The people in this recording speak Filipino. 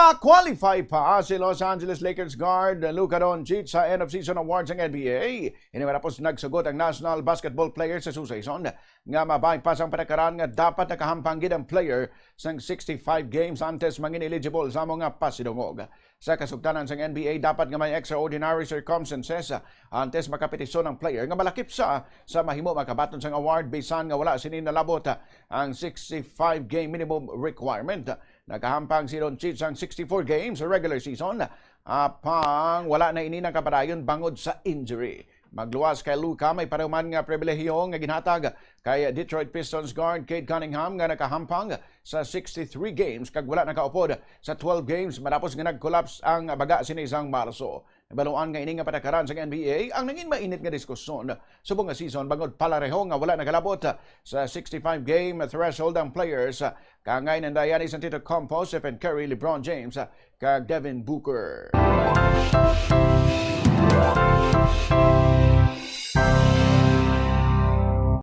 Naka-qualify pa si Los Angeles Lakers guard Luka Doncic sa end of season awards ng NBA. Inimatapos nagsugot ang National Basketball Players Association nga mabypass ang patakaran nga dapat nakahampang gid ang player sang 65 games antes mangin eligible sa mga pasidungog. Sa kasugtanan sang NBA dapat nga may extraordinary circumstances antes makapetisyon ang player nga malakip sa mahimo makabaton sang award bisan nga wala sini nalabot ang 65 game minimum requirement. Nakahampang si Doncic ang 64 games sa regular season pang wala na ini ng kapadayon bangod sa injury. Magluwas kay Luka may pareman nga pribilehiyo nga ginhatag kay Detroit Pistons guard Cade Cunningham nga nakahampang sa 63 games kag wala nakaupod sa 12 games matapos nga nag-collapse ang baga sinisang Marso. Nabaluan nga ini nga patakaran sa NBA ang nangin mainit nga diskusyon subong nga season bangod pareho nga wala nakalabot sa 65 game threshold ang players kangay nandayan isang Tito Compo, Stephen Curry, LeBron James kag Devin Booker.